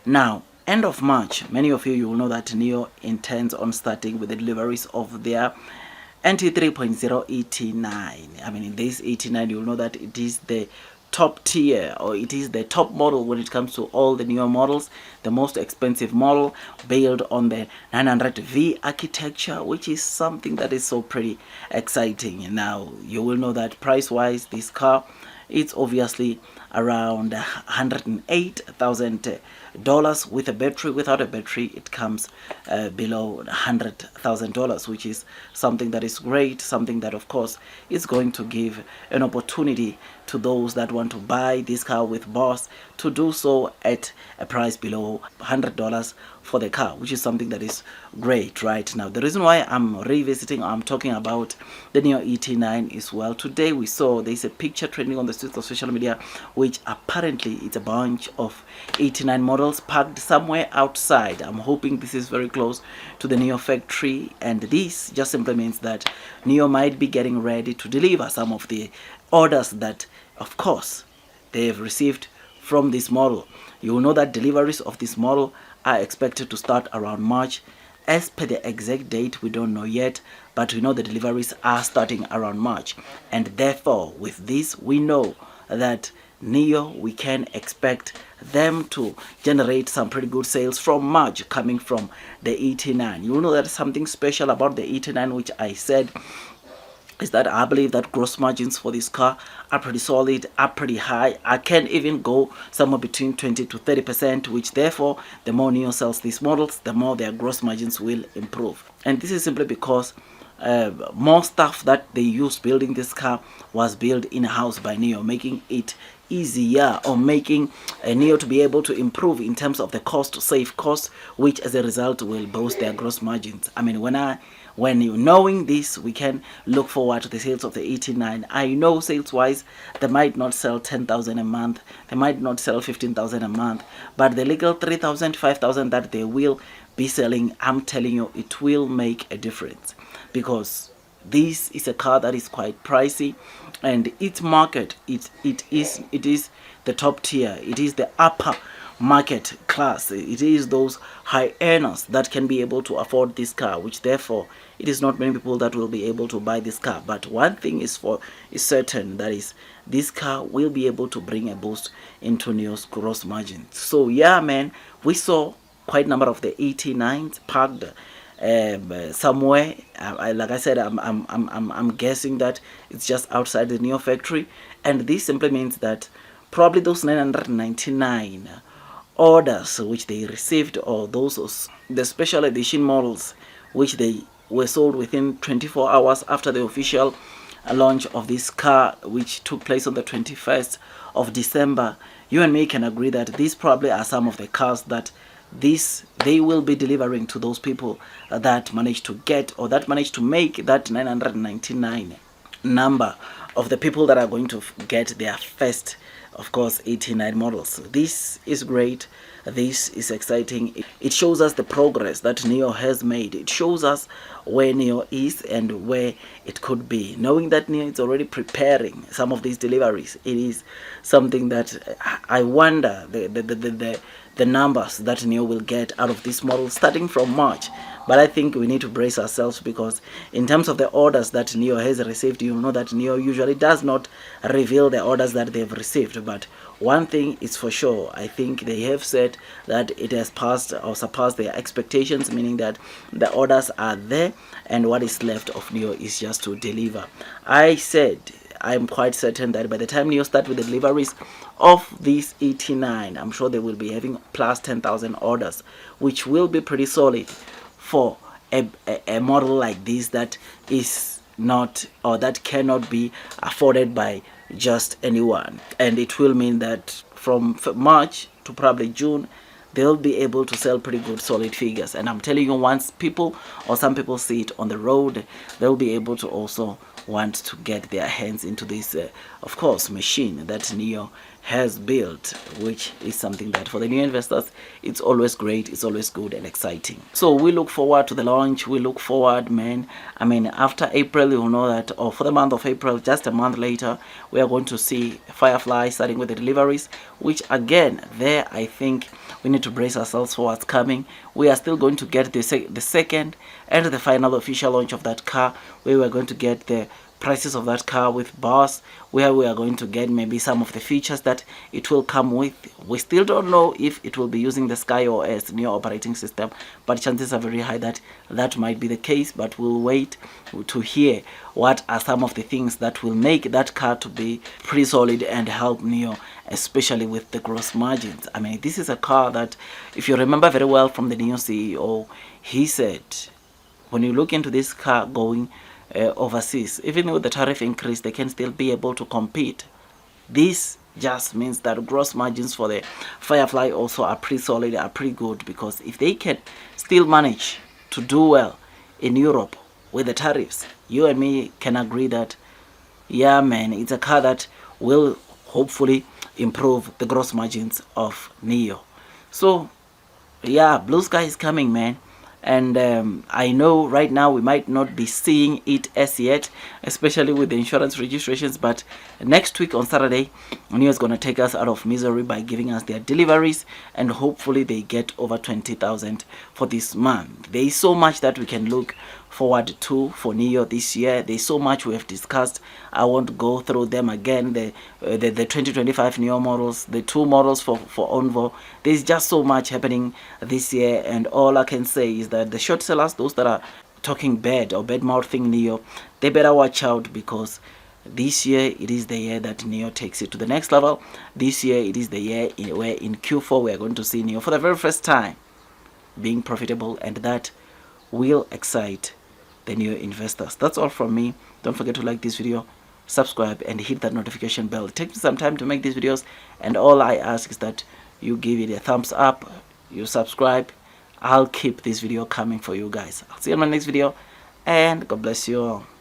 Now, end of March, many of you will know that Nio intends on starting with the deliveries of their NT 3.0 ET9. I mean, in this ET9, you'll know that it is the top tier, or it is the top model when it comes to all the newer models, the most expensive model, built on the 900V architecture, which is something that is so pretty exciting. Now, you will know that price wise, this car, it's obviously around $108,000 with a battery. Without a battery, it comes below $100,000, which is something that is great, something that of course is going to give an opportunity to those that want to buy this car with Boss to do so at a price below $100 for the car, which is something that is great right now. The reason why I'm revisiting, I'm talking about the Nio ET9 is, well, today we saw there's a picture trending on the streets of social media, which apparently it's a bunch of ET9 models parked somewhere outside. I'm hoping this is very close to the Nio factory, and this just simply means that Nio might be getting ready to deliver some of the orders that of course they have received from this model. You will know that deliveries of this model are expected to start around March. As per the exact date, we don't know yet, but we know the deliveries are starting around March, and therefore with this we know that Nio, we can expect them to generate some pretty good sales from March coming from the ET9. You will know that something special about the ET9, which I said, is that I believe that gross margins for this car are pretty solid, are pretty high. I can even go somewhere between 20 to 30%, which therefore the more Nio sells these models, the more their gross margins will improve. And this is simply because more stuff that they used building this car was built in-house by Nio, making it easier, or making Nio to be able to improve in terms of the cost, to save costs, which as a result will boost their gross margins. I mean, when you knowing this, we can look forward to the sales of the ET9. I know sales wise they might not sell 10,000 a month, they might not sell 15,000 a month, but the legal 3,000, 5,000 that they will be selling, I'm telling you, it will make a difference, because this is a car that is quite pricey, and its market, it is the top tier, it is the upper market class, it is those high earners that can be able to afford this car, which therefore it is not many people that will be able to buy this car. But one thing is certain, that is this car will be able to bring a boost into Nio's gross margins. So yeah, man, we saw quite a number of the ET9s parked somewhere. Like I said, I'm guessing that it's just outside the Nio factory, and this simply means that probably those 999 orders which they received, or those the special edition models which they were sold within 24 hours after the official launch of this car, which took place on the 21st of December, you and me can agree that these probably are some of the cars that they will be delivering to those people that managed to get, or that managed to make that 999 number of the people that are going to get their first, of course, ET9 models. This is great. This is exciting. It shows us the progress that Nio has made. It shows us where Nio is and where it could be. Knowing that Nio is already preparing some of these deliveries, it is something that I wonder the numbers that Nio will get out of this model starting from March. But I think we need to brace ourselves, because in terms of the orders that Nio has received, you know that Nio usually does not reveal the orders that they've received. But one thing is for sure, I think they have said that it has passed or surpassed their expectations, meaning that the orders are there, and what is left of Nio is just to deliver. I'm quite certain that by the time Nio start with the deliveries of this ET9, I'm sure they will be having plus 10,000 orders, which will be pretty solid for a model like this that is not, or that cannot be afforded by just anyone. And it will mean that from March to probably June, they'll be able to sell pretty good solid figures. And I'm telling you, once people, or some people, see it on the road, they'll be able to also want to get their hands into this of course machine that Nio has built, which is something that for the new investors, it's always great, it's always good and exciting. So we look forward to the launch. We look forward, man. I mean, after April, you will know that, or for the month of April, just a month later, we are going to see Firefly starting with the deliveries, which again, there I think we we need to brace ourselves for what's coming. We are still going to get the second and the final official launch of that car, where we're going to get the prices of that car with bars, where we are going to get maybe some of the features that it will come with. We still don't know if it will be using the Sky OS new operating system, but chances are very high that that might be the case. But we'll wait to hear what are some of the things that will make that car to be pretty solid and help Nio, especially with the gross margins. I mean, this is a car that, if you remember very well from the Nio CEO, he said when you look into this car going overseas, even with the tariff increase, they can still be able to compete. This just means that gross margins for the Firefly also are pretty solid, are pretty good, because if they can still manage to do well in Europe with the tariffs, you and me can agree that, yeah man, it's a car that will hopefully improve the gross margins of Nio. So yeah, blue sky is coming, man. And I know right now we might not be seeing it as yet, especially with the insurance registrations, but next week on Saturday, Nio is going to take us out of misery by giving us their deliveries, and hopefully they get over 20,000 for this month. There is so much that we can look forward to for Nio this year. There's so much we have discussed. I won't go through them again. The 2025 Nio models, the 2 models for Onvo. There's just so much happening this year, and all I can say is that the short sellers, those that are talking bad or bad mouthing Nio, they better watch out, because this year it is the year that Nio takes it to the next level. This year it is the year where in Q4 we are going to see Nio for the very first time being profitable, and that will excite the Nio investors. That's all from me. Don't forget to like this video, subscribe, and hit that notification bell. It takes me some time to make these videos, and all I ask is that you give it a thumbs up, you subscribe. I'll keep this video coming for you guys. I'll see you in my next video, and God bless you all.